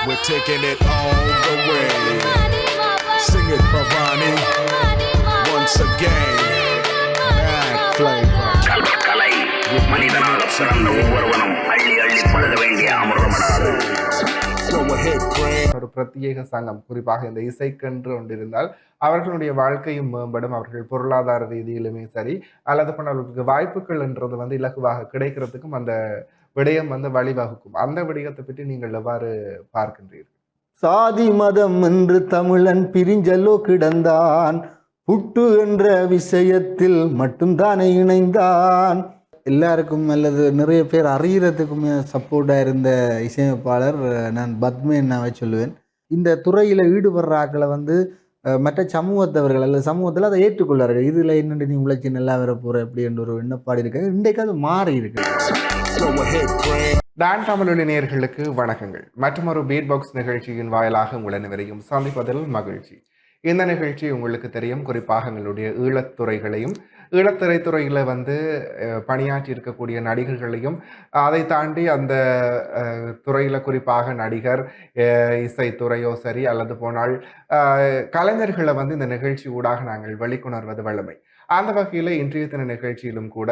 We're taking it all the way. Sing it, Bhavani. Once again, mad flavor. கலை மனிதனாக பிறந்த ஒவ்வொருவனும் அள்ளி அள்ளி பழுத வேண்டிய அமிர்தமடாது. ஒரு பிரத்யேக சங்கம், குறிப்பாக இந்த இசைக்கென்று ஒன்றிருந்தால் அவர்களுடைய வாழ்க்கையும் மேம்படும். அவர்கள் பொருளாதார ரீதியிலுமே சரி, அல்லது அவர்களுக்கு வாய்ப்புகள் என்றது இலகுவாக கிடைக்கிறதுக்கும் அந்த விடயம் வழிவகுக்கும். அந்த விடயத்தை பற்றி நீங்கள் எவ்வாறு பார்க்கின்றீர்கள்? சாதி மதம் என்று தமிழன் பிரிஞ்சலோ கிடந்தான், புட்டு என்ற விஷயத்தில் மட்டும்தானே இணைந்தான். எல்லாருக்கும் அல்லது நிறைய பேர் அறியறதுக்குமே சப்போர்ட்டாக இருந்த இசையமைப்பாளர் நான் பத்மேன்னாவை சொல்லுவேன். இந்த துறையில் ஈடுபடுறாக்களை மற்ற சமூகத்தவர்கள் அல்லது சமூகத்தில் அதை ஏற்றுக்கொள்ளார்கள். இதில் என்னென்று நீ உழைச்சி நல்லா வர போகிற அப்படின்ற ஒரு எண்ணப்பாடு இருக்காது. இன்றைக்கு அது மாறி இருக்கு. டான் தமிழொலி நேயர்களுக்கு வணக்கங்கள். மற்றும் ஒரு பீட் பாக்ஸ் நிகழ்ச்சியின் வாயிலாக உங்கள் அனைவரையும் சந்திப்பதில் மகிழ்ச்சி. இந்த நிகழ்ச்சி உங்களுக்கு தெரியும், குறிப்பாக எங்களுடைய ஈழத்துறைகளையும் ஈழத்திரைத்துறையில் பணியாற்றி இருக்கக்கூடிய நடிகர்களையும், அதை தாண்டி அந்த துறையில் குறிப்பாக நடிகர், இசைத்துறையோ சரி அல்லது போனால் கலைஞர்களை இந்த நிகழ்ச்சி ஊடாக நாங்கள் வெளிக்கொணர்வது வல்லமை. அந்த வகையில் இன்றைய தின நிகழ்ச்சியிலும் கூட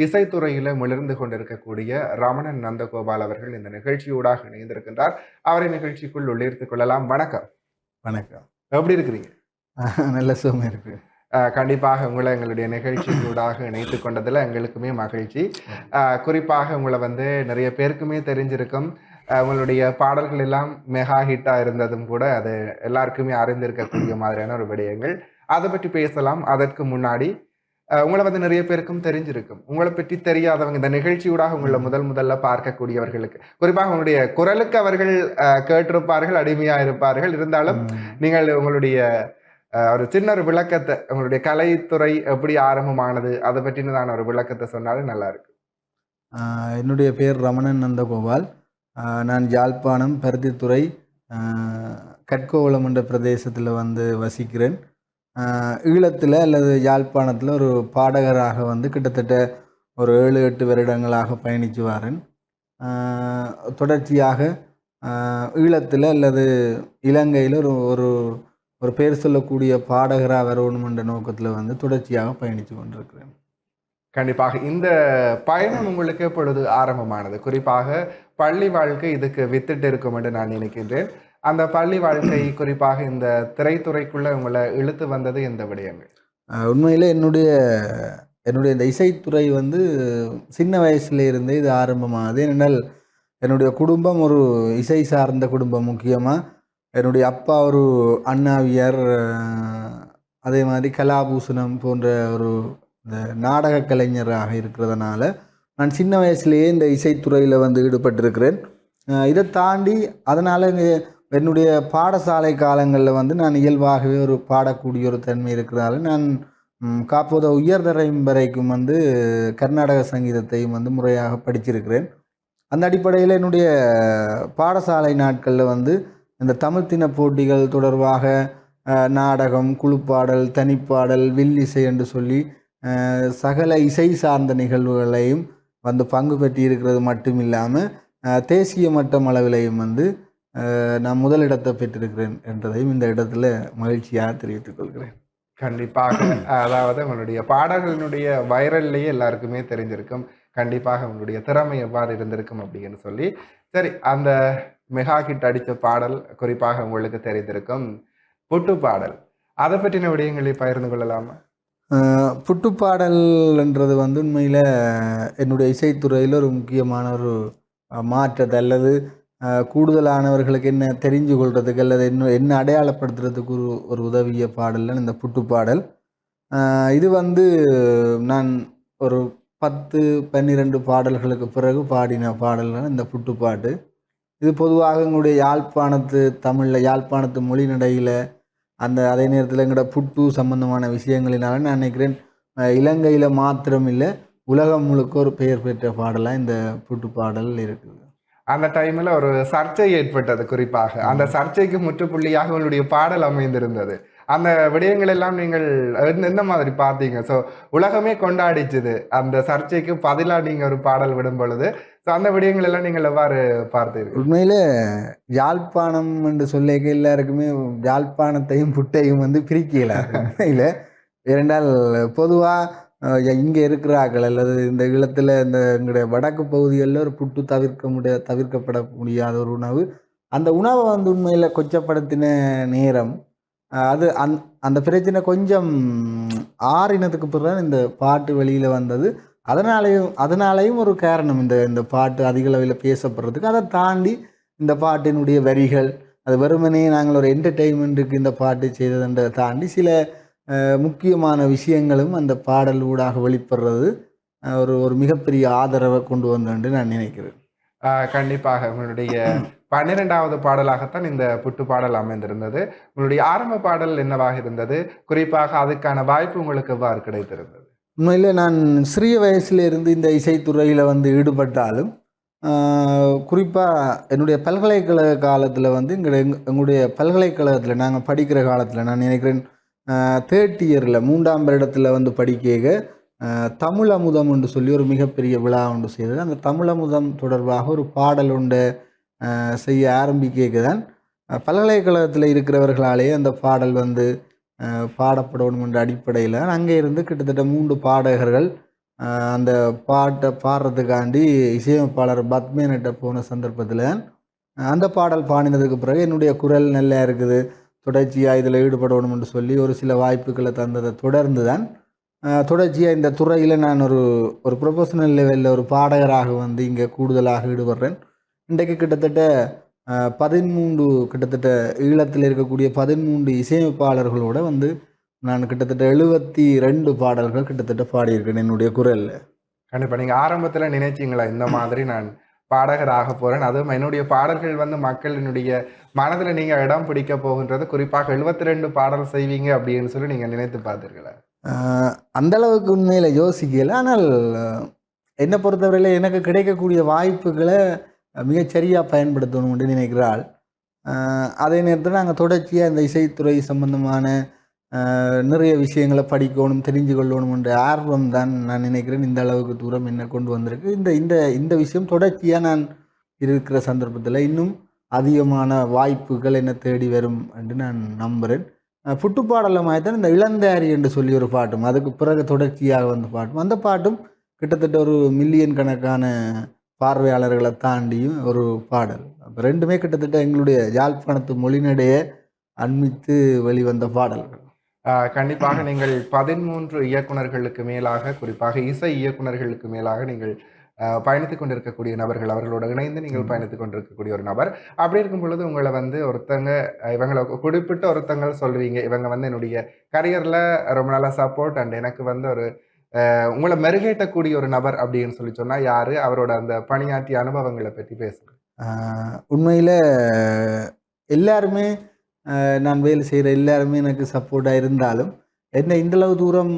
இசைத்துறையில் மிளர்ந்து கொண்டிருக்கக்கூடிய ரமணன் நந்தகோபால் அவர்கள் இந்த நிகழ்ச்சியூடாக இணைந்திருக்கின்றார். அவரை நிகழ்ச்சிக்குள் உள்ளிருத்துக் கொள்ளலாம். வணக்கம். வணக்கம். எப்படி இருக்கிறீங்க? நல்ல சுகமாக இருக்கு. கண்டிப்பாக உங்களை எங்களுடைய நிகழ்ச்சியூடாக இணைத்து கொண்டதில் எங்களுக்குமே மகிழ்ச்சி. குறிப்பாக உங்களை நிறைய பேருக்குமே தெரிஞ்சிருக்கும். உங்களுடைய பாடல்கள் எல்லாம் மெகா ஹிட்டாக இருந்ததும் கூட அது எல்லாருக்குமே அறிந்திருக்கக்கூடிய மாதிரியான ஒரு விடயங்கள். அதை பற்றி பேசலாம். அதற்கு முன்னாடி உங்களை நிறைய பேருக்கும் தெரிஞ்சிருக்கும். உங்களை பற்றி தெரியாதவங்க இந்த நிகழ்ச்சியூடாக உங்களை முதல்ல பார்க்கக்கூடியவர்களுக்கு, குறிப்பாக உங்களுடைய குரலுக்கு அவர்கள் கேட்டிருப்பார்கள், அடிமையாக இருப்பார்கள். இருந்தாலும் நீங்கள் உங்களுடைய ஒரு சின்ன ஒரு விளக்கத்தை, உங்களுடைய கலைத்துறை எப்படி ஆரம்பமானது அதை பற்றினதான ஒரு விளக்கத்தை சொன்னாலும் நல்லா இருக்கு. என்னுடைய பேர் ரமணன் நந்தகோபால். நான் யாழ்ப்பாணம் பருத்தித்துறை கட்கோவளம் என்ற பிரதேசத்தில் வசிக்கிறேன். ஈழத்தில் அல்லது யாழ்ப்பாணத்தில் ஒரு பாடகராக கிட்டத்தட்ட ஒரு 7-8 வருடங்களாக பயணித்து வரேன். தொடர்ச்சியாக ஈழத்தில் அல்லது இலங்கையில் ஒரு ஒரு பேர் சொல்லக்கூடிய பாடகராக வரணும் என்ற நோக்கத்தில் தொடர்ச்சியாக பயணித்து கொண்டிருக்கிறேன். கண்டிப்பாக இந்த பயணம் உங்களுக்கு எப்பொழுது ஆரம்பமானது? குறிப்பாக பள்ளி வாழ்க்கை இதுக்கு வித்துட்டு இருக்கும் என்று நான் நினைக்கின்றேன். அந்த பள்ளி வாழ்க்கை, குறிப்பாக இந்த திரைத்துறைக்குள்ள உங்களை இழுத்து வந்தது எந்த விடயங்கள்? உண்மையில் என்னுடைய இந்த இசைத்துறை சின்ன வயசுல இருந்தே இது ஆரம்பமானது. ஏனென்றால் என்னுடைய குடும்பம் ஒரு இசை சார்ந்த குடும்பம். முக்கியமாக என்னுடைய அப்பா ஒரு அண்ணாவியார், அதே மாதிரி கலாபூசணம் போன்ற ஒரு இந்த நாடக கலைஞராக இருக்கிறதுனால நான் சின்ன வயசுலேயே இந்த இசைத்துறையில் ஈடுபட்டிருக்கிறேன். இதை தாண்டி அதனால் என்னுடைய பாடசாலை காலங்களில் நான் இயல்பாகவே ஒரு பாடக்கூடிய ஒரு தன்மை இருக்கிறதால நான் காப்போத உயர்தரை வரைக்கும் கர்நாடக சங்கீதத்தையும் முறையாக படிச்சிருக்கிறேன். அந்த அடிப்படையில் என்னுடைய பாடசாலை நாட்களில் இந்த தமிழ் தின போட்டிகள் தொடர்பாக நாடகம், குழுப்பாடல், தனிப்பாடல், வில்லிசை என்று சொல்லி சகல இசை சார்ந்த நிகழ்வுகளையும் பங்கு பெற்றி இருக்கிறது மட்டும் இல்லாமல் தேசிய மட்டம் அளவிலையும் நான் முதலிடத்தை பெற்றிருக்கிறேன் என்றதையும் இந்த இடத்துல மகிழ்ச்சியாக தெரிவித்துக் கொள்கிறேன். கண்டிப்பாக. அதாவது உங்களுடைய பாடல்களினுடைய வைரல்லையே எல்லாருக்குமே தெரிஞ்சிருக்கும். கண்டிப்பாக உங்களுடைய திறமை எவ்வாறு இருந்திருக்கும் அப்படின்னு சொல்லி. சரி, அந்த மெகா ஹிட் அடித்த பாடல் குறிப்பாக உங்களுக்கு தெரிந்திருக்கும் புட்டு பாடல். அதை பற்றின விடயங்களை பகிர்ந்து கொள்ளலாமா? புட்டு பாடல்ன்றது உண்மையில் என்னுடைய இசைத்துறையில் ஒரு முக்கியமான ஒரு மாற்றத்தை அல்லது கூடுதலானவர்களுக்கு என்ன தெரிஞ்சு கொள்றதுக்கு அல்லது என்ன அடையாளப்படுத்துறதுக்கு ஒரு உதவிய பாடல் இந்த புட்டு பாடல். இது நான் ஒரு 10-12 பாடல்களுக்கு பிறகு பாடின பாடல்கள் இந்த புட்டு பாட்டு. இது பொதுவாக எங்களுடைய யாழ்ப்பாணத்து தமிழில், யாழ்ப்பாணத்து மொழி நடையில், அதே நேரத்தில் எங்களோட புட்டு சம்பந்தமான விஷயங்களினால நான் நினைக்கிறேன் இலங்கையில் மாத்திரம் இல்லை, உலகம் முழுக்க ஒரு பெயர் பெற்ற பாடலாக இந்த புட்டு பாடல் இருக்குது. அந்த டைமில் ஒரு சர்ச்சை ஏற்பட்டது. குறிப்பாக அந்த சர்ச்சைக்கு முற்றுப்புள்ளியாக உங்களுடைய பாடல் அமைந்திருந்தது. அந்த விடயங்கள் எல்லாம் நீங்கள் எந்த மாதிரி பார்த்தீங்க? ஸோ உலகமே கொண்டாடிச்சுது. அந்த சர்ச்சைக்கு பதிலாக நீங்கள் ஒரு பாடல் விடும் பொழுது ஸோ அந்த விடயங்கள் எல்லாம் நீங்கள் எவ்வாறு பார்த்தீர்கள்? உண்மையில யாழ்ப்பாணம் என்று சொல்லிக்க எல்லாருக்குமே யாழ்ப்பாணத்தையும் புட்டையும் வந்து பிரிக்கல உண்மையில. ஏனென்றால் பொதுவாக இங்கே இருக்கிறார்கள் அல்லது இந்த ஈழத்தில் இந்த எங்களுடைய வடக்கு பகுதிகளில் ஒரு புட்டு தவிர்க்கப்பட முடியாத ஒரு உணவு. அந்த உணவை வந்து உண்மையில் கொச்சப்படுத்தின நேரம் அது அந்த பிரச்சனை கொஞ்சம் ஆறினதுக்கு பிறகு இந்த பாட்டு வெளியில் வந்தது. அதனாலேயும் ஒரு காரணம் இந்த பாட்டு அதிக அளவில் பேசப்படுறதுக்கு. அதை தாண்டி இந்த பாட்டினுடைய வரிகள் அது வெறுமனே நாங்கள் ஒரு என்டர்டெயின்மெண்ட்டுக்கு இந்த பாட்டு செய்ததை தாண்டி சில முக்கியமான விஷயங்களும் அந்த பாடல் ஊடாக வெளிப்படுறது ஒரு மிகப்பெரிய ஆதரவை கொண்டு வந்தேன் நான் நினைக்கிறேன். கண்டிப்பாக உங்களுடைய 12வது பாடலாகத்தான் இந்த புட்டு பாடல் அமைந்திருந்தது. உங்களுடைய ஆரம்ப பாடல் என்னவாக இருந்தது? குறிப்பாக அதுக்கான வாய்ப்பு உங்களுக்கு எவ்வாறு கிடைத்திருந்தது? உண்மையில் நான் சிறிய வயசுலேருந்து இந்த இசைத்துறையில் வந்து ஈடுபட்டாலும் குறிப்பாக என்னுடைய பல்கலைக்கழக காலத்தில் வந்து எங்களுடைய பல்கலைக்கழகத்தில் நாங்கள் படிக்கிற காலத்தில் நான் நினைக்கிறேன் 3rd இயரில் 3ஆம் வருடத்தில் வந்து படிக்க தமிழ் அமுதம் என்று சொல்லி ஒரு மிகப்பெரிய விழா ஒன்று செய்தது. அந்த தமிழ் அமுதம் தொடர்பாக ஒரு பாடல் ஒன்று செய்ய ஆரம்பிக்க தான் பல்கலைக்கழகத்தில் இருக்கிறவர்களாலேயே அந்த பாடல் வந்து பாடப்படணும் என்ற அடிப்படையில் அங்கே இருந்து கிட்டத்தட்ட 3 பாடகர்கள் அந்த பாட்டை பாடுறதுக்காண்டி இசையமைப்பாளர் பத்மேனிட்ட போன சந்தர்ப்பத்தில் அந்த பாடல் பாடினதுக்கு பிறகு என்னுடைய குரல் நல்லா இருக்குது, தொடர்ச்சியாக இதில் ஈடுபடணும் என்று சொல்லி ஒரு சில வாய்ப்புகளை தந்ததை தொடர்ந்து தான் தொடர்ச்சியாக இந்த துறையில் நான் ஒரு ப்ரொஃபஷனல் லெவலில் ஒரு பாடகராக வந்து இங்கே கூடுதலாக ஈடுபடுறேன். இன்றைக்கு கிட்டத்தட்ட 13 ஈழத்தில் இருக்கக்கூடிய 13 இசையமைப்பாளர்களோடு வந்து நான் கிட்டத்தட்ட 72 பாடல்கள் கிட்டத்தட்ட பாடியிருக்கேன் என்னுடைய குரலில். கண்டிப்பாக நீங்கள் ஆரம்பத்தில் நினைச்சிங்களா இந்த மாதிரி நான் பாடகராக போகிறேன், அதுவும் என்னுடைய பாடல்கள் வந்து மக்களினுடைய மனதில் நீங்கள் இடம் பிடிக்க போகின்றது, குறிப்பாக 72 பாடல் செய்வீங்க அப்படின்னு சொல்லி நீங்கள் நினைத்து பார்த்தீர்களா? அந்தளவுக்கு உண்மையில் யோசிக்கல. ஆனால் என்னை பொறுத்தவரையில் எனக்கு கிடைக்கக்கூடிய வாய்ப்புகளை மிகச்சரியாக பயன்படுத்தணும் என்று நினைக்கிறாள். அதே நேரத்தில் நாங்கள் தொடர்ச்சியாக இந்த இசைத்துறை சம்பந்தமான நிறைய விஷயங்களை படிக்கணும், தெரிஞ்சு கொள்ளணும் என்ற ஆர்வம் தான் நான் நினைக்கிறேன் இந்த அளவுக்கு தூரம் என்னை கொண்டு வந்திருக்கு. இந்த விஷயம் தொடர்ச்சியாக நான் இருக்கிற சந்தர்ப்பத்தில் இன்னும் அதிகமான வாய்ப்புகள் என்னை தேடி வரும் என்று நான் நம்புகிறேன். புட்டுப்பாடலில் மாதிரி தான் இந்த இளந்தாரி என்று சொல்லி ஒரு பாட்டும், அதுக்கு பிறகு தொடர்ச்சியாக வந்த பாட்டும், அந்த பாட்டும் கிட்டத்தட்ட ஒரு மில்லியன் கணக்கான பார்வையாளர்களை தாண்டியும் ஒரு பாடல். அப்போ ரெண்டுமே கிட்டத்தட்ட எங்களுடைய யாழ்ப்பாணத்து மொழிநடையை அண்மித்து வெளிவந்த பாடல்கள். கண்டிப்பாக நீங்கள் 13 இயக்குனர்களுக்கு மேலாக, குறிப்பாக இசை இயக்குனர்களுக்கு மேலாக நீங்கள் பயணித்து கொண்டிருக்கக்கூடிய நபர்கள், அவர்களோடு இணைந்து நீங்கள் பயணித்து கொண்டிருக்கக்கூடிய ஒரு நபர். அப்படி இருக்கும் பொழுது உங்களை வந்து ஒருத்தங்க, இவங்களை குறிப்பிட்ட ஒருத்தங்க சொல்லுவீங்க, இவங்க வந்து என்னுடைய கரியரில் ரொம்ப நல்ல சப்போர்ட் அண்ட் எனக்கு வந்து ஒரு உங்களை மெருகேற்றக்கூடிய ஒரு நபர் அப்படின்னு சொல்லி சொன்னால் யார்? அவரோட அந்த பணியாற்றிய அனுபவங்களை பற்றி பேசுங்க. உண்மையில் எல்லாருமே நான் வேலை செய்கிற எல்லாருமே எனக்கு சப்போர்ட்டாக இருந்தாலும் என்ன இந்தளவு தூரம்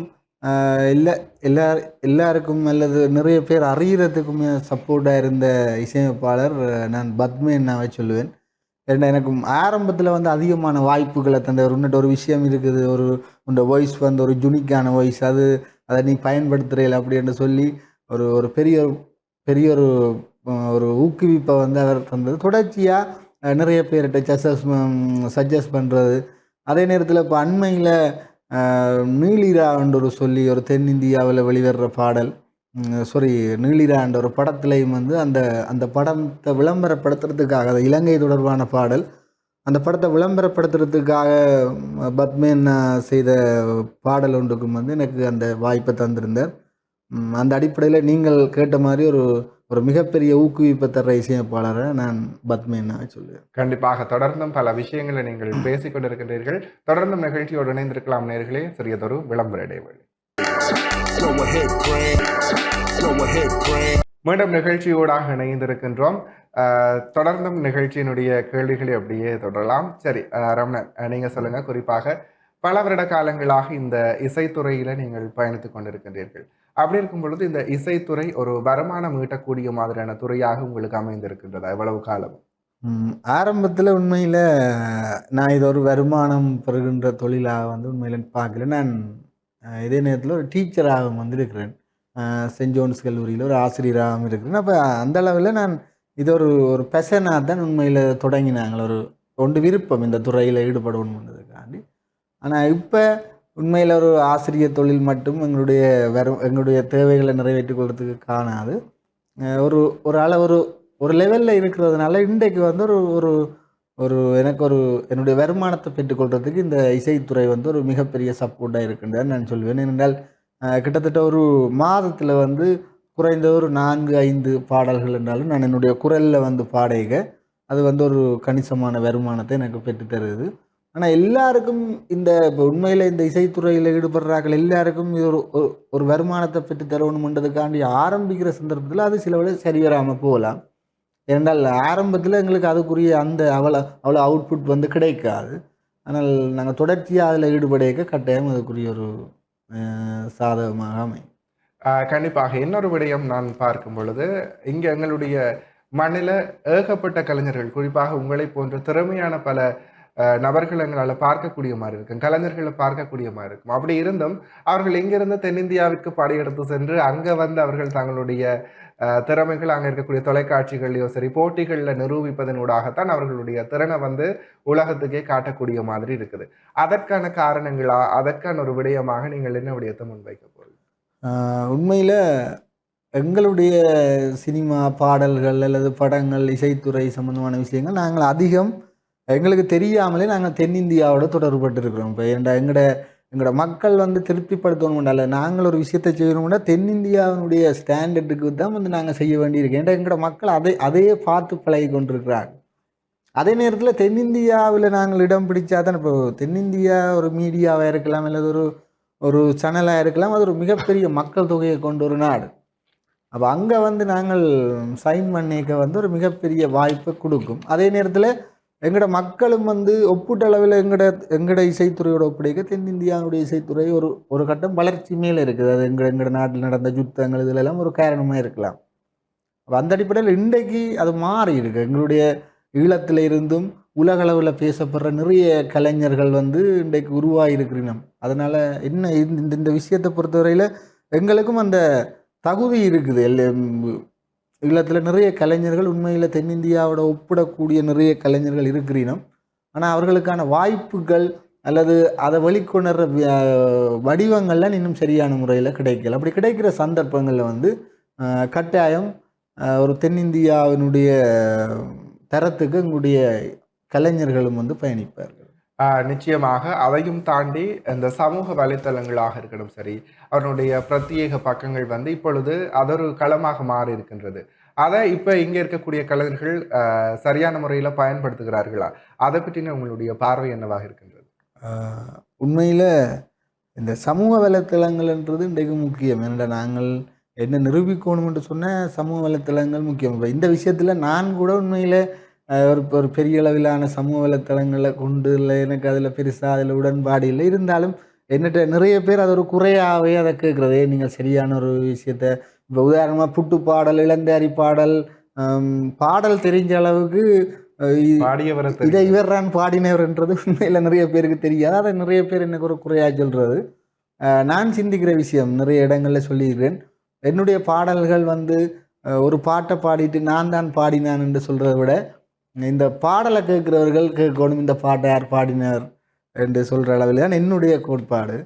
எல்லாருக்கும் அல்லது நிறைய பேர் அறியறதுக்குமே சப்போர்ட்டாக இருந்த இசையமைப்பாளர் நான் பத்மேன்னாவை சொல்லுவேன். ஏன்னா எனக்கு ஆரம்பத்தில் வந்து அதிகமான வாய்ப்புகளை தந்த ஒரு விஷயம் இருக்குது, உன்னோட வாய்ஸ் வந்து ஒரு யுனிக்கான வாய்ஸ், அதை நீ பயன்படுத்துகிறீல அப்படின்னு சொல்லி ஒரு பெரிய ஒரு ஊக்குவிப்பை வந்து அவர் தந்தது. தொடர்ச்சியாக நிறைய பேர்கிட்ட சஜஸ்ட் பண்ணுறது. அதே நேரத்தில் இப்போ அண்மையில் நீலிரான்ற சொல்லி ஒரு தென்னிந்தியாவில் வெளிவர்ற பாடல், நீலிரான்ற ஒரு படத்துலையும் வந்து அந்த படத்தை விளம்பரப்படுத்துறதுக்காக, அது இலங்கை தொடர்பான பாடல், அந்த படத்தை விளம்பரப்படுத்துறதுக்காக பத்மேன் செய்த பாடல் ஒன்றுக்கும் வந்து எனக்கு அந்த வாய்ப்பை தந்திருந்தார். அந்த அடிப்படையில் நீங்கள் கேட்ட மாதிரி ஒரு மிகப்பெரிய ஊக்குவிப்பை தர்ற இசையமைப்பாளரை நான் பத்மேன்னாவை சொல்லுவேன். கண்டிப்பாக தொடர்ந்தும் பல விஷயங்களை நீங்கள் பேசிக் கொண்டிருக்கின்றீர்கள். தொடர்ந்தும் நிகழ்ச்சியோடு இணைந்திருக்கலாம் நேர்களே. சிறியதொரு விளம்பர இடைவெளி. மீண்டும் நிகழ்ச்சியோடாக இணைந்திருக்கின்றோம். தொடர்ந்தும் நிகழ்ச்சியினுடைய கேள்விகளை அப்படியே தொடரலாம். சரி ரமணன், நீங்கள் சொல்லுங்கள். குறிப்பாக பல வருட காலங்களாக இந்த இசைத்துறையில் நீங்கள் பயணித்து கொண்டிருக்கின்றீர்கள். அப்படி இருக்கும் பொழுது இந்த இசைத்துறை ஒரு வருமானம் ஈட்டக்கூடிய மாதிரியான துறையாக உங்களுக்கு அமைந்திருக்கின்றதா எவ்வளவு காலம்? ஆரம்பத்தில் உண்மையில் நான் இது ஒரு வருமானம் பெறுகின்ற தொழிலாக வந்து உண்மையில் பார்க்கல. நான் இதே நேரத்தில் ஒரு டீச்சராக வந்து இருக்கிறேன். சென்ட் ஜோன்ஸ் கல்லூரியில் ஒரு ஆசிரியராகவும் இருக்கிறேன். அப்போ அந்த அளவில் நான் இது ஒரு ஒரு பெஷனாக தான் உண்மையில் தொடங்கினாங்க, ஒரு ஒன்று விருப்பம் இந்த துறையில் ஈடுபடணுன்றதுக்காண்டி. ஆனால் இப்போ உண்மையில் ஒரு ஆசிரியர் தொழில் மட்டும் எங்களுடைய தேவைகளை நிறைவேற்றிக் கொள்றதுக்கு காணாது. ஒரு ஒரு அளவு ஒரு லெவலில் இருக்கிறதுனால இன்றைக்கு வந்து ஒரு ஒரு ஒரு எனக்கு என்னுடைய வருமானத்தை பெற்றுக்கொள்றதுக்கு இந்த இசைத்துறை வந்து ஒரு மிகப்பெரிய சப்போர்ட்டாக இருக்குன்னு நான் சொல்வேன். ஏனென்றால் கிட்டத்தட்ட ஒரு மாதத்தில் வந்து குறைந்த ஒரு 4-5 பாடல்கள் என்றாலும் நான் என்னுடைய குரலில் வந்து பாடைக அது வந்து ஒரு கணிசமான வருமானத்தை எனக்கு பெற்றுத்தருது. ஆனால் எல்லாருக்கும் இப்போ உண்மையில் இந்த இசைத்துறையில் ஈடுபடுறார்கள் எல்லாருக்கும் இது ஒரு வருமானத்தை பெற்று தரணுன்றதுக்காண்டி ஆரம்பிக்கிற சந்தர்ப்பத்தில் அது சில வேளை சரி வராமல் போகலாம். ஏனென்றால் ஆரம்பத்தில் எங்களுக்கு அதுக்குரிய அவ்வளோ அவுட்புட் வந்து கிடைக்காது. ஆனால் நாங்கள் தொடர்ச்சியாக அதில் ஈடுபடைக்க கட்டாயம் அதுக்குரிய ஒரு சாதகமாக அமையும். கண்டிப்பாக. இன்னொரு விடயம் நான் பார்க்கும் பொழுது இங்கே எங்களுடைய மண்ணில் ஏகப்பட்ட கலைஞர்கள், குறிப்பாக உங்களை போன்ற திறமையான பல நபர்கள் எங்களால் பார்க்கக்கூடிய மாதிரி இருக்கும், கலைஞர்களை பார்க்கக்கூடிய மாதிரி இருக்கும். அப்படி இருந்தும் அவர்கள் இங்கிருந்து தென்னிந்தியாவிற்கு படையெடுத்து சென்று அங்கே வந்து அவர்கள் தங்களுடைய திறமைகள் அங்கே இருக்கக்கூடிய தொலைக்காட்சிகள்லையோ சரி போட்டிகளில் நிரூபிப்பதனூடாகத்தான் அவர்களுடைய திறனை வந்து உலகத்துக்கே காட்டக்கூடிய மாதிரி இருக்குது. அதற்கான காரணங்களா, அதற்கான ஒரு விடயமாக நீங்கள் என்ன விடயத்தை முன்வைக்க போறீங்க? உண்மையில் எங்களுடைய சினிமா பாடல்கள் அல்லது படங்கள் இசைத்துறை சம்பந்தமான விஷயங்கள் நாங்கள் அதிகம் எங்களுக்கு தெரியாமலே நாங்கள் தென்னிந்தியாவோட தொடர்புபட்டிருக்கிறோம். இப்போ எங்களோட மக்கள் வந்து திருப்திப்படுத்தணும் அல்ல, நாங்கள் ஒரு விஷயத்தை செய்யணும்னா தென்னிந்தியாவினுடைய ஸ்டாண்டர்டுக்கு தான் வந்து நாங்கள் செய்ய வேண்டியிருக்கோம். ஏன்னா எங்களோட மக்கள் அதையே பார்த்து பழகி கொண்டிருக்கிறாங்க. அதே நேரத்தில் தென்னிந்தியாவில் நாங்கள் இடம் பிடிச்சா தான், இப்போ தென்னிந்தியா ஒரு மீடியாவாக இருக்கலாம் அல்லது ஒரு சேனலாக இருக்கலாம், அது ஒரு மிகப்பெரிய மக்கள் தொகையை கொண்ட ஒரு நாடு. அப்போ அங்கே வந்து நாங்கள் சைன் பண்ணிக்க வந்து ஒரு மிகப்பெரிய வாய்ப்பை கொடுக்கும். அதே நேரத்தில் எங்களோட மக்களும் வந்து ஒப்பீட்டளவில் எங்களோட இசைத்துறையோட ஒப்படைக்க தென்னிந்தியாவுடைய இசைத்துறை ஒரு கட்டம் வளர்ச்சி மேலே இருக்குது. அது எங்களோட நாட்டில் நடந்த யுத்தங்கள் இதிலெல்லாம் ஒரு காரணமாக இருக்கலாம். அந்த அடிப்படையில் இன்றைக்கு அது மாறி இருக்கு. எங்களுடைய ஈழத்தில் இருந்தும் உலகளவில் பேசப்படுற நிறைய கலைஞர்கள் வந்து இன்றைக்கு உருவாகிருக்கிறோம். அதனால் என்ன இந்த விஷயத்தை பொறுத்தவரையில் எங்களுக்கும் அந்த தகுதி இருக்குது. ஈழத்தில் நிறைய கலைஞர்கள் உண்மையில் தென்னிந்தியாவோட ஒப்பிடக்கூடிய நிறைய கலைஞர்கள் இருக்கிறோம். ஆனால் அவர்களுக்கான வாய்ப்புகள் அல்லது அதை வெளிக்கொணர்ற வடிவங்கள்லாம் இன்னும் சரியான முறையில் கிடைக்கல. அப்படி கிடைக்கிற சந்தர்ப்பங்களில் வந்து கட்டாயம் ஒரு தென்னிந்தியாவினுடைய தரத்துக்கு எங்களுடைய கலைஞர்களும் வந்து பயணிப்பார்கள். நிச்சயமாக. அதையும் தாண்டி இந்த சமூக வலைத்தளங்களாக இருக்கணும் சரி, அவருடைய பிரத்யேக பக்கங்கள் வந்து இப்பொழுது அதொரு களமாக மாறி இருக்கின்றது. அதை இப்போ இங்கே இருக்கக்கூடிய கலைஞர்கள் சரியான முறையில் பயன்படுத்துகிறார்களா? அதை பற்றின உங்களுடைய பார்வை என்னவாக இருக்கின்றது? உண்மையில் இந்த சமூக வலைத்தளங்கள்ன்றது இன்றைக்கு முக்கியம். ஏன்னா நாங்கள் என்ன நிரூபிக்கணும் என்று சொன்ன சமூக வலைத்தளங்கள் முக்கியம். இப்போ இந்த விஷயத்தில் நான் கூட உண்மையில் ஒரு பெரிய அளவிலான சமூக வலைத்தளங்களை கொண்டு இல்லை, எனக்கு அதில் பெருசாக அதில் உடன்பாடு இல்லை. இருந்தாலும் என்னட்ட நிறைய பேர் அது ஒரு குறையாகவே அதை கேட்குறதே நீங்கள் சரியான ஒரு விஷயத்த. இப்போ உதாரணமாக புட்டு பாடல், இளந்தாரி பாடல் தெரிஞ்ச அளவுக்கு இதை இவர்தான் பாடினவர்ன்றது உண்மையில் நிறைய பேருக்கு தெரியாது. அதை நிறைய பேர் எனக்கு ஒரு குறையாக சொல்கிறது. நான் சிந்திக்கிற விஷயம் நிறைய இடங்களில் சொல்லியிருக்கிறேன். என்னுடைய பாடல்கள் வந்து ஒரு பாட்டை பாடிட்டு நான் தான் பாடினான் என்று சொல்கிறத விட இந்த பாடலை கேட்குறவர்கள் கேட்கணும் இந்த பாட்டை யார் பாடினார் என்று சொல்கிற அளவில் தான் என்னுடைய கோட்பாடு.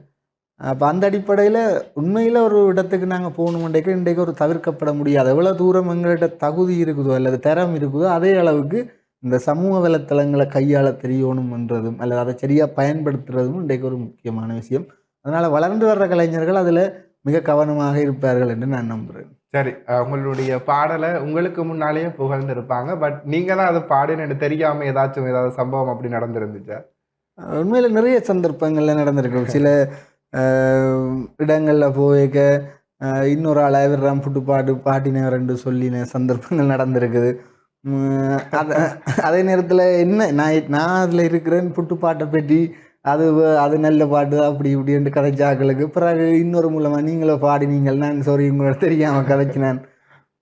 அப்போ அந்த அடிப்படையில் உண்மையில் ஒரு இடத்துக்கு நாங்கள் போகணுமென்றைக்கு இன்றைக்கு ஒரு தவிர்க்கப்பட முடியாது. எவ்வளோ தூரம் எங்கள்கிட்ட தகுதி இருக்குதோ அல்லது திறம் இருக்குதோ அதே அளவுக்கு இந்த சமூக வலைத்தளங்களை கையாள தெரியணும்ன்றதும் அல்லது அதை சரியாக பயன்படுத்துறதும் இன்றைக்கு ஒரு முக்கியமான விஷயம். அதனால் வளர்ந்து வர்ற கலைஞர்கள் அதில் மிக கவனமாக இருப்பார்கள் என்று நான் நம்புகிறேன். சரி, உங்களுடைய பாடலை உங்களுக்கு முன்னாலேயே புகழ்ந்துருப்பாங்க, பட் நீங்கள் தான் அதை பாடினு தெரியாமல் ஏதாவது சம்பவம் அப்படி நடந்துருந்துச்சா? உண்மையில் நிறைய சந்தர்ப்பங்களில் நடந்திருக்கும். சில இடங்களில் போய்க்க இன்னொரு ஆள் விடுறான் புட்டு பாட்டினவர் என்று சொல்லின சந்தர்ப்பங்கள் நடந்திருக்குது. அதே நேரத்தில் என்ன நான் அதில் இருக்கிறேன் புட்டு பாட்டை பற்றி அது நல்ல பாட்டு அப்படி இப்படின்ட்டு கதைச்சாக்களுக்கு பிறகு இன்னொரு மூலமாக நீங்களோ பாடினீங்கள், நான் சாரி உங்களோட தெரியாமல் கதைச்சினான்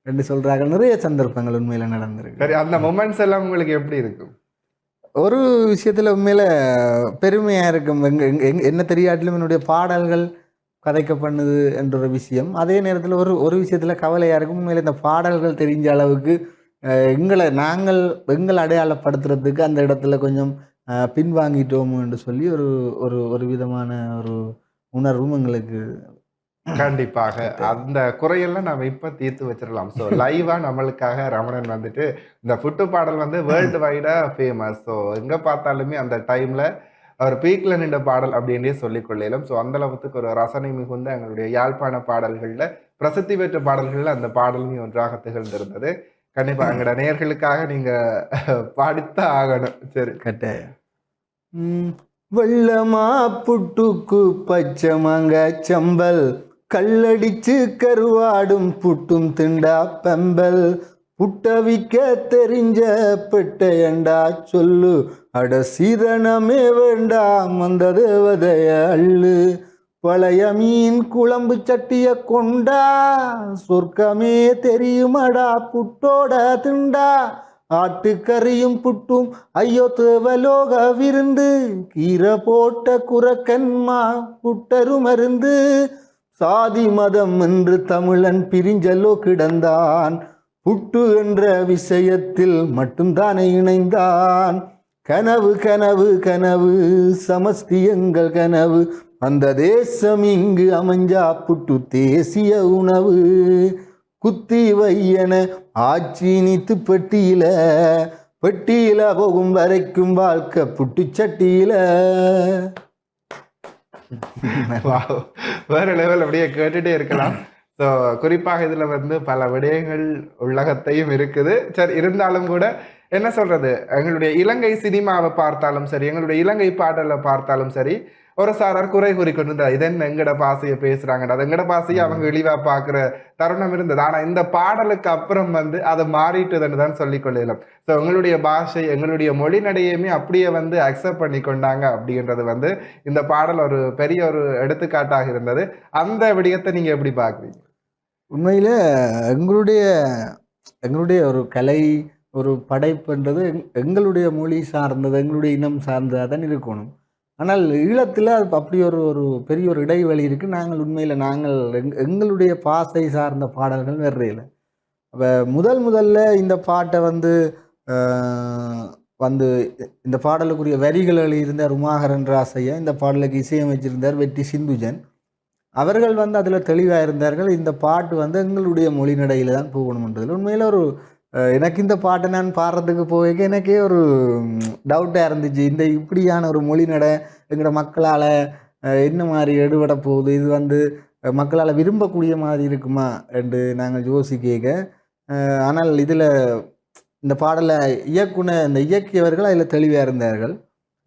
என்று சொல்கிறாங்க. நிறைய சந்தர்ப்பங்கள் உண்மையில் நடந்திருக்கு. சரி, அந்த மொமெண்ட்ஸ் எல்லாம் உங்களுக்கு எப்படி இருக்கும்? ஒரு விஷயத்தில் உண்மையில் பெருமையாக இருக்கும். என்ன தெரியாட்டிலும் என்னுடைய பாடல்கள் கதைக்க பண்ணுது என்ற ஒரு விஷயம். அதே நேரத்தில் ஒரு விஷயத்தில் கவலையாக இருக்கும். உண்மையில் இந்த பாடல்கள் தெரிஞ்ச அளவுக்கு எங்களை அடையாளப்படுத்துறதுக்கு அந்த இடத்துல கொஞ்சம் பின்வாங்கிட்டோம் என்று சொல்லி ஒரு ஒரு ஒரு விதமான ஒரு உணர்வும் எங்களுக்கு. கண்டிப்பாக அந்த குறையெல்லாம் நம்ம இப்ப தீர்த்து வச்சிடலாம். ஸோ லைவா நம்மளுக்காக ரமணன் வந்துட்டு இந்த புட்டு பாடல் வந்து வேர்ல்டு வைடா ஃபேமஸ். ஸோ எங்க பார்த்தாலுமே அந்த டைம்ல அவர் பீக்ல நின்ற பாடல் அப்படின்னே சொல்லிக் கொள்ளலாம். ஸோ அந்த அளவுக்கு ஒரு ரசனை மிகுந்த எங்களுடைய யாழ்ப்பாண பாடல்கள்ல பிரசித்தி பெற்ற பாடல்கள்ல அந்த பாடலுமே ஒன்றாக திகழ்ந்திருந்தது. கண்டிப்பா எங்களோட நேயர்களுக்காக நீங்க பாடித்தான் ஆகணும். சரி, கட்டாயம். வெள்ளமா புட்டுக்கு பச்சை மாங்காய் சம்பல், கல்லடிச்சு கருவாடும் புட்டும் திண்டா பெம்பல், புட்டவிக்க தெரிஞ்ச பெட்டையண்டா சொல்லு, அட சீதனமே வேண்டாம் அந்த தேவதைய அள்ளு, பழைய மீன் குழம்பு சட்டிய கொண்டா, சொர்க்கமே தெரியுமடா புட்டோட திண்டா, ஆட்டுக்கறியும் புட்டும் ஐயோ தேவலோக விருந்து, கீரை போட்ட குரக்கன்மா புட்டரு மருந்து, சாதி மதம் என்று தமிழன் பிரிஞ்சலோ கிடந்தான், புட்டு என்ற விஷயத்தில் மட்டும்தானே இணைந்தான், கனவு கனவு கனவு சமஸ்தி எங்கள் கனவு, அந்த தேசம் இங்கு அமைஞ்சா புட்டு தேசிய உணவு, குத்தி வையன ஆட்சி நீத்து பெட்டியில போகும் வரைக்கும் வாழ்க்கை புட்டு சட்டியில. வேற லெவல் அப்படியே கேட்டுட்டே இருக்கலாம். ஸோ குறிப்பாக இதுல வந்து பல விடயங்கள் உள்ளகத்தையும் இருக்குது. சரி, இருந்தாலும் கூட என்ன சொல்றது, எங்களுடைய இலங்கை சினிமாவை பார்த்தாலும் சரி, எங்களுடைய இலங்கை பாடலை பார்த்தாலும் சரி, ஒரு சாரார் குறை கூறிக்கொண்டு இதென்ன எங்கட பாசையை பேசுறாங்கடா, அது எங்கட பாசையை அவங்க இழிவா பாக்குற தருணம் இருந்தது. ஆனா இந்த பாடலுக்கு அப்புறம் வந்து அதை மாறிட்டுதுன்னு தான் சொல்லிக் கொள்ளலாம். ஸோ எங்களுடைய பாஷை, எங்களுடைய மொழி நடையுமே அப்படியே வந்து அக்செப்ட் பண்ணி கொண்டாங்க அப்படின்றது வந்து இந்த பாடல் ஒரு பெரிய ஒரு எடுத்துக்காட்டாக இருந்தது. அந்த விடயத்தை நீங்க எப்படி பாக்குறீங்க? உண்மையில எங்களுடைய ஒரு கலை, ஒரு படைப்புன்றது எங்களுடைய மொழி சார்ந்தது, எங்களுடைய இனம் சார்ந்ததாக தான் இருக்கணும். ஆனால் ஈழத்தில் அப்படி ஒரு பெரிய ஒரு இடைவெளி இருக்குது. நாங்கள் உண்மையில் எங்களுடைய பாசை சார்ந்த பாடல்கள் வர்றையில். அப்போ முதல்ல இந்த பாட்டை வந்து இந்த பாடலுக்குரிய வரிகள் எழுதியிருந்தார் உமாகரன் ராசையா, இந்த பாடலுக்கு இசையமைச்சிருந்தார் வெற்றி சிந்துஜன். அவர்கள் வந்து அதில் தெளிவாக இருந்தார்கள். இந்த பாட்டு வந்து எங்களுடைய மொழி நடையில் தான் போகணுன்றதில் உண்மையில் எனக்கு இந்த பாட்டை நான் பாடுறதுக்கு போக எனக்கே ஒரு டவுட்டாக இருந்துச்சு. இந்த இப்படியான ஒரு மொழி நடை எங்களோட மக்களால் என்ன மாதிரி எடுபட போகுது, இது வந்து மக்களால் விரும்பக்கூடிய மாதிரி இருக்குமா என்று நாங்கள் யோசிக்க. ஆனால் இதில் இந்த பாடலை இந்த இயக்கியவர்கள் அதில் தெளிவாக இருந்தார்கள்.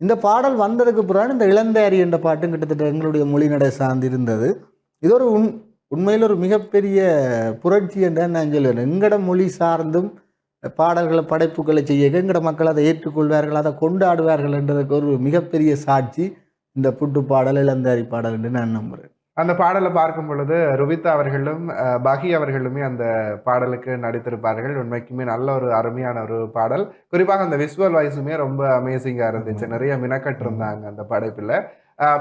இந்த பாடல் வந்ததுக்கு பிறகு இந்த இளந்தாரி என்ற பாட்டும் கிட்டத்தட்ட எங்களுடைய மொழி நடை சார்ந்து இருந்தது. இது ஒரு உண்மையில் ஒரு மிகப்பெரிய புரட்சி என்று நான் சொல்லுவேன். எங்கட மொழி சார்ந்தும் பாடல்களை படைப்புகளை செய்ய எங்கட மக்கள் அதை ஏற்றுக்கொள்வார்கள், அதை கொண்டாடுவார்கள் என்றதுக்கு ஒரு மிகப்பெரிய சாட்சி இந்த புட்டு பாடல், இளந்தாரி பாடல் என்று நான் நம்புகிறேன். அந்த பாடலை பார்க்கும் பொழுது ருவிதா அவர்களும் பகி அவர்களுமே அந்த பாடலுக்கு நடித்திருப்பார்கள். உண்மைக்குமே நல்ல ஒரு அருமையான ஒரு பாடல். குறிப்பாக அந்த விசுவல் வாய்ஸுமே ரொம்ப அமேசிங்காக இருந்துச்சு. நிறைய மினக்கட்டு இருந்தாங்க அந்த படைப்பில்.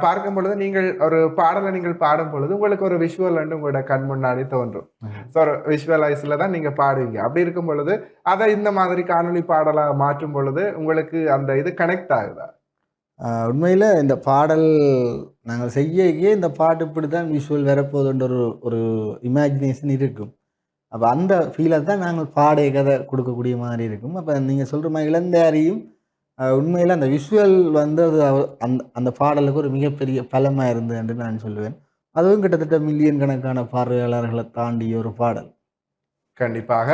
பார்க்கும் பொழுது நீங்கள் ஒரு பாடலை நீங்கள் பாடும் பொழுது உங்களுக்கு ஒரு விஷுவல் வந்து உங்களோட கண் முன்னாடி தோன்றும். ஸோ ஒரு விஷுவலைஸில் தான் நீங்கள் பாடுவீங்க. அப்படி இருக்கும் பொழுது அதை இந்த மாதிரி காணொலி பாடலாக மாற்றும் பொழுது உங்களுக்கு அந்த இது கனெக்ட் ஆகுதா? உண்மையில் இந்த பாடல் நாங்கள் செய்ய இந்த பாட்டு இப்படி தான் விஷுவல் வரப்போகுதுன்ற ஒரு இமேஜினேஷன் இருக்கும். அப்போ அந்த ஃபீலை தான் நாங்கள் பாடைய கதை கொடுக்கக்கூடிய மாதிரி இருக்கும். அப்போ நீங்கள் சொல்கிற மாதிரி இளந்தாரியும் உண்மையில் அந்த விஷுவல் வந்து அது அந்த பாடலுக்கு ஒரு மிகப்பெரிய பலமாக இருந்தது என்று நான் சொல்லுவேன். அதுவும் கிட்டத்தட்ட மில்லியன் கணக்கான பார்வையாளர்களை தாண்டிய ஒரு பாடல். கண்டிப்பாக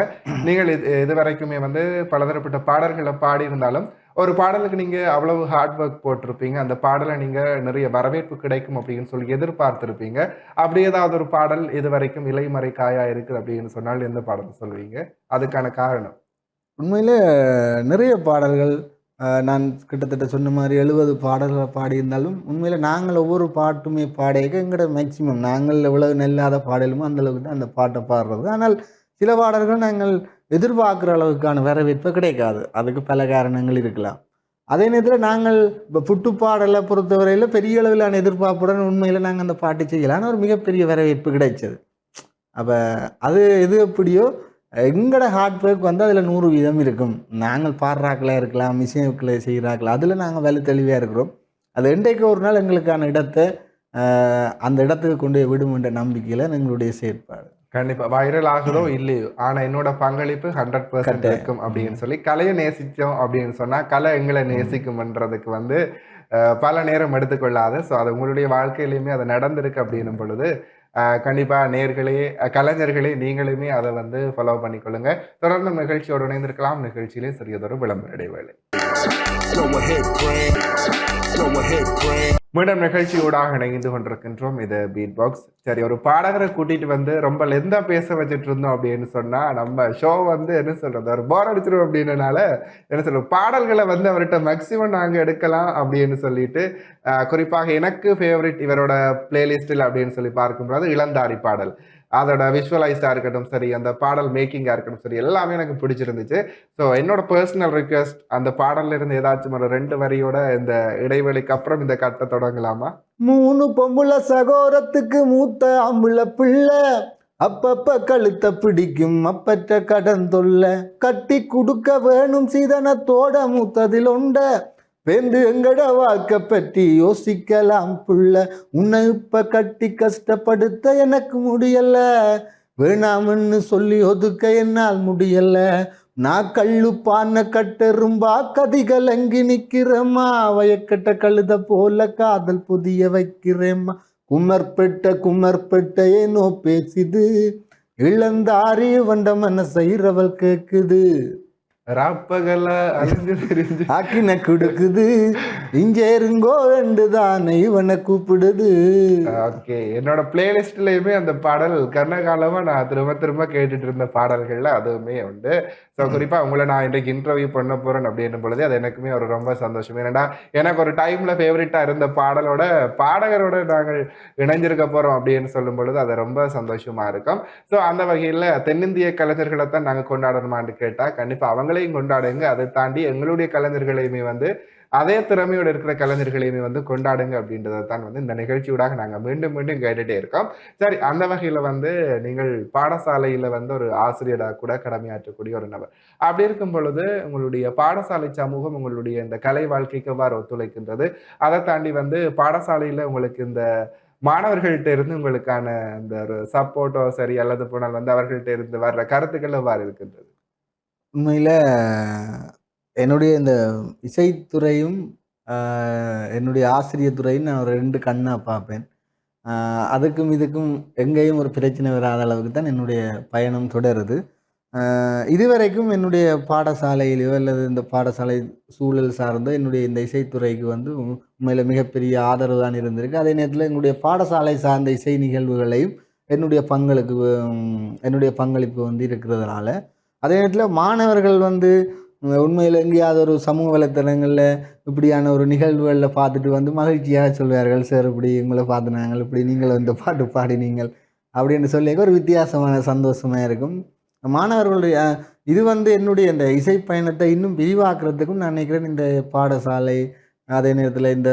நீங்கள் இது வரைக்குமே வந்து பலதரப்பட்ட பாடல்களை பாடியிருந்தாலும் ஒரு பாடலுக்கு நீங்க அவ்வளவு ஹார்ட் ஒர்க் போட்டிருப்பீங்க. அந்த பாடலை நீங்க நிறைய வரவேற்பு கிடைக்கும் அப்படின்னு சொல்லி எதிர்பார்த்திருப்பீங்க. அப்படி ஏதாவது ஒரு பாடல் இது வரைக்கும் இலைமறை காயா இருக்குது அப்படின்னு சொன்னால் எந்த பாடல் சொல்லுவீங்க? அதுக்கான காரணம்? உண்மையில நிறைய பாடல்கள் நான் கிட்டத்தட்ட சொன்ன மாதிரி 70 பாடல்களை பாடியிருந்தாலும் உண்மையில் நாங்கள் ஒவ்வொரு பாட்டுமே பாடிக்க எங்களோட மேக்சிமம் நாங்கள் எவ்வளவு நல்லாத பாடலுமோ அந்தளவுக்கு தான் அந்த பாட்டை பாடுறது. ஆனால் சில பாடல்கள் நாங்கள் எதிர்பார்க்குற அளவுக்கான வரவேற்பு கிடைக்காது. அதுக்கு பல காரணங்கள் இருக்கலாம். அதே நேரத்தில் நாங்கள் இப்போ புட்டு பாடலை பொறுத்தவரையில் பெரிய அளவிலான எதிர்பார்ப்புடன் உண்மையில் நாங்கள் அந்த பாட்டு செய்யலாம். ஆனால் ஒரு மிகப்பெரிய வரவேற்பு கிடைச்சது. அப்போ அது எது எப்படியோ எங்களோட ஹார்ட் ஒர்க் வந்து அதில் 100% இருக்கும். நாங்கள் பாடுறாக்களாக இருக்கலாம், மிஷினுக்களை செய்கிறாக்களா, அதில் நாங்கள் வேலை தெளிவாக இருக்கிறோம். அது இன்றைக்கு ஒரு நாள் எங்களுக்கான இடத்தை அந்த இடத்துக்கு கொண்டு விடும் என்ற நம்பிக்கையில் எங்களுடைய செயற்பாடு. கண்டிப்பா வைரல் ஆகுதோ இல்லையோ, ஆனா என்னோட பங்களிப்பு 100% இருக்கும் அப்படின்னு சொல்லி கலையை நேசிச்சோம் அப்படின்னு சொன்னா கலை எங்களை நேசிக்கும்ன்றதுக்கு வந்து பல நேரம் எடுத்துக்கொள்ளாது. ஸோ அது உங்களுடைய வாழ்க்கையிலையுமே அது நடந்திருக்கு அப்படின்னும் பொழுது கண்டிப்பா நேர்களே கலைஞர்களே நீங்களுமே அதை வந்து ஃபாலோ பண்ணிக்கொள்ளுங்க. தொடர்ந்து நிகழ்ச்சியோடு இணைந்திருக்கலாம். நிகழ்ச்சியிலே சிறியதொரு விளம்பர இடைவேளை. மீண்டும் நிகழ்ச்சியோடாக இணைந்து கொண்டிருக்கின்றோம். இது பீட் பாக்ஸ். சரி, ஒரு பாடகரை கூட்டிட்டு வந்து ரொம்ப லெந்தா பேச வச்சுட்டு இருந்தோம் அப்படின்னு சொன்னா நம்ம ஷோ வந்து என்ன சொல்றது, ஒரு போர் அடிச்சிடும் அப்படின்றனால என்ன சொல்றது, பாடல்களை வந்து அவர்கிட்ட மேக்சிமம் நாங்க எடுக்கலாம் அப்படின்னு சொல்லிட்டு குறிப்பாக எனக்கு ஃபேவரட் இவரோட பிளேலிஸ்டில் அப்படின்னு சொல்லி பார்க்கும்போது இளந்தாரி பாடல், அதோட விஷுவலைஸாக இருக்கட்டும் சரி, அந்த பாடல் மேக்கிங்காக இருக்கட்டும் சரி, எல்லாமே எனக்கு பிடிச்சிருந்துச்சு. ஸோ என்னோட பர்சனல் ரிக்வெஸ்ட், அந்த பாடல்ல இருந்து ஏதாச்சும் ஒரு 2 வரியோட இந்த இடைவெளிக்கு அப்புறம் இந்த கட்ட தொடங்கலாமா? 3 பொம்புல சகோரத்துக்கு மூத்த அம்புல பிள்ளை, அப்பப்ப கழுத்த பிடிக்கும் அப்பற்ற கடன் தொல்ல, கட்டி கொடுக்க வேணும் சீதனத்தோட மூத்ததில் உண்ட, வேந்து எங்கட வாழ்க்கை பற்றி யோசிக்கலாம் புள்ள, உன்னை இப்ப கட்டி கஷ்டப்படுத்த எனக்கு முடியல, வேணாம்னு சொல்லி ஒதுக்க என்னால் முடியல, நான் கள்ளு பான கட்டெரும்பா கதிகள் அங்கி நிக்கிறேம்மா, வயக்கட்ட கழுத போல காதல் புதிய வைக்கிறேம்மா, குமர்பெட்ட ஏனோ பேசுது, இளந்தாரி வண்ட மனசை இரவல் கேக்குது, ராப்பகல அழிஞ்சு தெரிஞ்சு ஆக்கின கொடுக்குது, இஞ்சேருங்கோ வேண்டுதானே இவனை கூப்பிடுது. ஓகே, என்னோட பிளேலிஸ்ட்லயுமே அந்த பாடல் கர்ணகாலமா நான் திரும்ப திரும்ப கேட்டுட்டு இருந்த பாடல்கள்ல அதுவுமே உண்டு. ஸோ குறிப்பா உங்களை நான் இன்றைக்கு இன்டர்வியூ பண்ண போறேன் அப்படின்னும் பொழுது அது எனக்குமே ஒரு ரொம்ப சந்தோஷம். ஏன்னா எனக்கு ஒரு டைம்ல ஃபேவரட்டா இருந்த பாடலோட பாடகரோட நாங்கள் இணைஞ்சிருக்க போறோம் அப்படின்னு சொல்லும் பொழுது அது ரொம்ப சந்தோஷமா இருக்கும். ஸோ அந்த வகையில தென்னிந்திய கலைஞர்களை தான் நாங்கள் கொண்டாடணுமான்னு கேட்டா கண்டிப்பா அவங்களையும் கொண்டாடுங்க. அதை தாண்டி எங்களுடைய கலைஞர்களையுமே வந்து அதே திறமையோடு இருக்கிற கலைஞர்களையுமே வந்து கொண்டாடுங்க அப்படின்றத தான் வந்து இந்த நிகழ்ச்சியூடாக நாங்கள் மீண்டும் மீண்டும் கேட்டுட்டே இருக்கோம். சரி, அந்த வகையில் வந்து நீங்கள் பாடசாலையில் வந்து ஒரு ஆசிரியராக கூட கடமையாற்றக்கூடிய ஒரு நபர். அப்படி இருக்கும் பொழுது உங்களுடைய பாடசாலை சமூகம் உங்களுடைய இந்த கலை வாழ்க்கைக்கு எவ்வாறு ஒத்துழைக்கின்றது? அதை தாண்டி வந்து பாடசாலையில் உங்களுக்கு இந்த மாணவர்கள்ட்ட இருந்து உங்களுக்கான இந்த ஒரு சப்போர்ட்டோ சரி அல்லது போனால் வந்து அவர்கள்ட்ட இருந்து வர்ற கருத்துக்கள் எவ்வாறு இருக்கின்றது? உண்மையில் என்னுடைய இந்த இசைத்துறையும் என்னுடைய ஆசிரியர் துறையும் நான் ஒரு 2 கண்ணாக பார்ப்பேன். அதுக்கும் இதுக்கும் எங்கேயும் ஒரு பிரச்சனை வராத அளவுக்கு தான் என்னுடைய பயணம் தொடருது. இதுவரைக்கும் என்னுடைய பாடசாலையிலையோ அல்லது இந்த பாடசாலை சூழல் சார்ந்தோ என்னுடைய இந்த இசைத்துறைக்கு வந்து உண்மையில் மிகப்பெரிய ஆதரவு தான் இருந்திருக்கு. அதே நேரத்தில் என்னுடைய பாடசாலை சார்ந்த இசை நிகழ்வுகளையும் என்னுடைய பங்களிப்பு வந்து இருக்கிறதுனால, அதே நேரத்தில் மாணவர்கள் வந்து உண்மையில் எங்கேயாவது ஒரு சமூக வலைத்தளங்களில் இப்படியான ஒரு நிகழ்வுகளில் பார்த்துட்டு வந்து மகிழ்ச்சியாக சொல்வார்கள், சார் இப்படி எங்களை பார்த்து நாங்கள் இப்படி நீங்கள் இந்த பாட்டு பாடினீங்கள் அப்படின்னு சொல்லி ஒரு வித்தியாசமான சந்தோஷமாக இருக்கும். மாணவர்களுடைய இது வந்து என்னுடைய இந்த இசை பயணத்தை இன்னும் விரிவாக்குறதுக்கும் நான் நினைக்கிறேன் இந்த பாடசாலை, அதே நேரத்தில் இந்த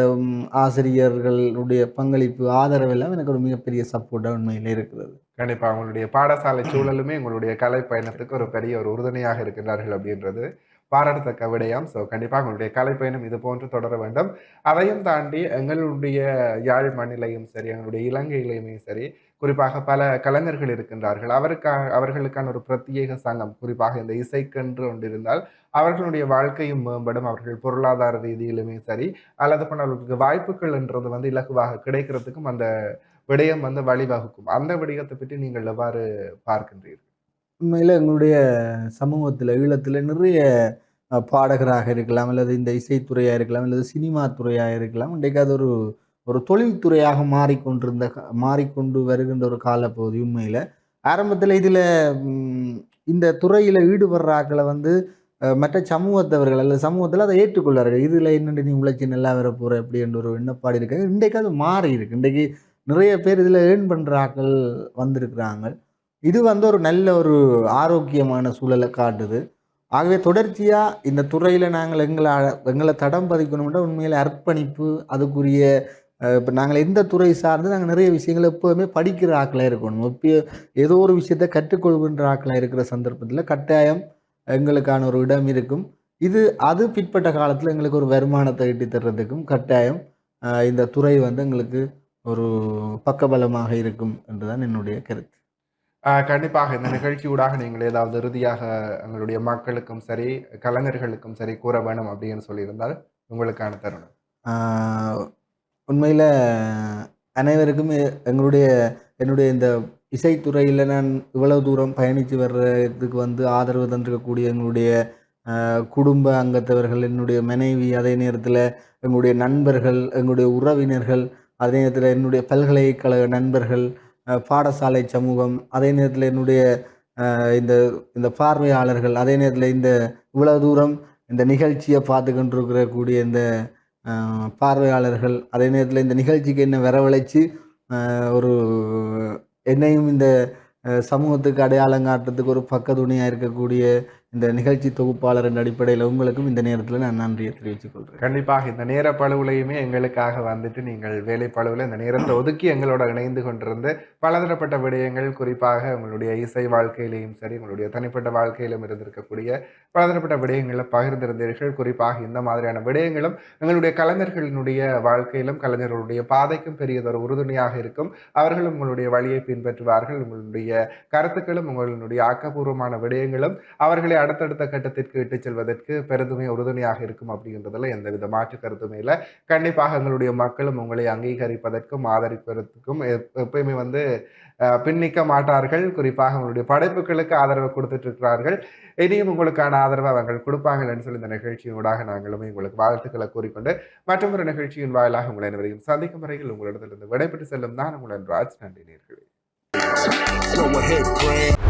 ஆசிரியர்களுடைய பங்களிப்பு ஆதரவு எல்லாம் எனக்கு ஒரு மிகப்பெரிய சப்போர்ட்டாக உண்மையில் இருக்கிறது. கண்டிப்பா உங்களுடைய பாடசாலை சூழலுமே உங்களுடைய கலை பயணத்துக்கு ஒரு பெரிய ஒரு உறுதுணையாக இருக்கின்றார்கள் அப்படின்றது பாராட்டத்தக்க விடயம். ஸோ கண்டிப்பாக உங்களுடைய கலை பயணம் இது போன்று தொடர வேண்டும். அதையும் தாண்டி எங்களுடைய யாழ் மண்ணிலையும் சரி, எங்களுடைய இலங்கையிலையுமே சரி, குறிப்பாக பல கலைஞர்கள் இருக்கின்றார்கள். அவர்களுக்கான ஒரு பிரத்யேக சங்கம், குறிப்பாக இந்த இசைக்கென்று ஒன்று இருந்தால் அவர்களுடைய வாழ்க்கையும் மேம்படும். அவர்கள் பொருளாதார ரீதியிலுமே சரி அல்லது போனால் அவர்களுக்கு வாய்ப்புகள் என்றது வந்து இலகுவாக கிடைக்கிறதுக்கும் அந்த விடயம் வந்து வழிவகுக்கும். அந்த விடயத்தை பற்றி நீங்கள் எவ்வாறு பார்க்கின்றீர்கள்? உண்மையில் எங்களுடைய சமூகத்தில் ஈழத்தில் நிறைய பாடகராக இருக்கலாம், அல்லது இந்த இசைத்துறையாக இருக்கலாம், அல்லது சினிமா துறையாக இருக்கலாம். இன்றைக்கு அது ஒரு தொழில்துறையாக மாறிக்கொண்டு வருகின்ற ஒரு காலப்பகுதி. உண்மையில் ஆரம்பத்தில் இதில் இந்த துறையில் ஈடுபடுறாக்களை வந்து மற்ற சமூகத்தவர்கள் அல்லது சமூகத்தில் அதை ஏற்றுக்கொள்வார்கள். இதில் என்னென்று நீ உழைச்சி நல்லா வர போகிற அப்படின்ற ஒரு எண்ணப்பாடு இருக்காது. இன்றைக்கு அது மாறி இருக்கு. இன்றைக்கு நிறைய பேர் இதில் ஏர்ன் பண்ணுற ஆக்கள் வந்திருக்கிறாங்க. இது வந்து ஒரு நல்ல ஒரு ஆரோக்கியமான சூழலை காட்டுது. ஆகவே தொடர்ச்சியாக இந்த துறையில் நாங்கள் எங்களை தடம் பதிக்கணும்னா உண்மையில் அர்ப்பணிப்பு அதுக்குரிய இப்போ நாங்கள் எந்த துறை சார்ந்து நாங்கள் நிறைய விஷயங்களை எப்போதுமே படிக்கிற ஆக்களாக இருக்கணும். இப்போ ஏதோ ஒரு விஷயத்தை கற்றுக்கொள்கின்ற ஆக்களாக இருக்கிற சந்தர்ப்பத்தில் கட்டாயம் எங்களுக்கான ஒரு இடம் இருக்கும். அது பிற்பட்ட காலத்தில் எங்களுக்கு ஒரு வருமானத்தை ஈட்டி தர்றதுக்கும் கட்டாயம் இந்த துறை வந்து எங்களுக்கு ஒரு பக்கபலமாக இருக்கும் என்றுதான் என்னுடைய கருத்து. கண்டிப்பாக இந்த நிகழ்ச்சியூடாக நீங்கள் ஏதாவது இறுதியாக எங்களுடைய மக்களுக்கும் சரி கலைஞர்களுக்கும் சரி கூற வேணும் அப்படின்னு சொல்லியிருந்தால் உங்களுக்கான தருணம். உண்மையில் அனைவருக்கும் என்னுடைய இந்த இசைத்துறையில் நான் இவ்வளவு தூரம் பயணித்து வர்றதுக்கு வந்து ஆதரவு தந்திருக்கக்கூடிய எங்களுடைய குடும்ப அங்கத்தவர்கள், என்னுடைய மனைவி, அதே நேரத்தில் எங்களுடைய நண்பர்கள், எங்களுடைய உறவினர்கள், அதே நேரத்தில் என்னுடைய பல்கலைக்கழக நண்பர்கள், பாடசாலை சமூகம், அதே நேரத்தில் என்னுடைய இந்த பார்வையாளர்கள், அதே நேரத்தில் இவ்வளவு தூரம் இந்த நிகழ்ச்சியை பார்த்துக்கிட்டு இந்த பார்வையாளர்கள், அதே நேரத்தில் இந்த நிகழ்ச்சிக்கு என்ன வரவழைச்சு ஒரு என்னையும் இந்த சமூகத்துக்கு அடையாளம் காட்டுறதுக்கு ஒரு பக்கத்துணையாக இருக்கக்கூடிய இந்த நிகழ்ச்சி தொகுப்பாளர் என்ற அடிப்படையில் உங்களுக்கும் இந்த நேரத்தில் நான் நன்றியை தெரிவித்துக் கொள்கிறேன். கண்டிப்பாக இந்த நேர பழுவுலையுமே எங்களுக்காக வந்துட்டு நீங்கள் வேலை பழுவில் இந்த நேரத்தை ஒதுக்கி எங்களோட இணைந்து கொண்டிருந்து பலதரப்பட்ட விடயங்கள், குறிப்பாக உங்களுடைய இசை வாழ்க்கையிலையும் சரி உங்களுடைய தனிப்பட்ட வாழ்க்கையிலும் இருந்திருக்கக்கூடிய பலதரப்பட்ட விடயங்களை பகிர்ந்திருந்தீர்கள். குறிப்பாக இந்த மாதிரியான விடயங்களும் எங்களுடைய கலைஞர்களினுடைய வாழ்க்கையிலும் கலைஞர்களுடைய பாதைக்கும் பெரியதொரு உறுதுணையாக இருக்கும். அவர்களும் உங்களுடைய வழியை பின்பற்றுவார்கள். உங்களுடைய கருத்துக்களும் உங்களுடைய ஆக்கப்பூர்வமான விடயங்களும் அவர்களை அடுத்தடுத்த கட்டத்திற்கு இட்டுச் செல்வதற்கு பெருதுமே உறுதுணையாக இருக்கும் அப்படின்றதுல எந்தவித மாற்று கருத்துமே இல்லை. கண்டிப்பாக எங்களுடைய மக்களும் உங்களை அங்கீகரிப்பதற்கும் ஆதரிப்பதற்கும் எப்பயுமே வந்து பின்னிக்க மாட்டார்கள். குறிப்பாக உங்களுடைய படைப்புகளுக்கு ஆதரவு கொடுத்துட்டு இருக்கிறார்கள். இனியும் உங்களுக்கான ஆதரவை அவர்கள் கொடுப்பாங்கன்னு சொல்லி இந்த நிகழ்ச்சியூடாக நாங்களுமே உங்களுக்கு வாழ்த்துக்களை கூறிக்கொண்டு மற்றும் ஒரு நிகழ்ச்சியின் வாயிலாக உங்களை அனைவரையும் சந்திக்கும் வரையில் உங்களிடத்திலிருந்து விடைபெற்று செல்லும் தான் உங்களின் ராஜ். நன்றி நேயர்களே. Go ahead, Grant.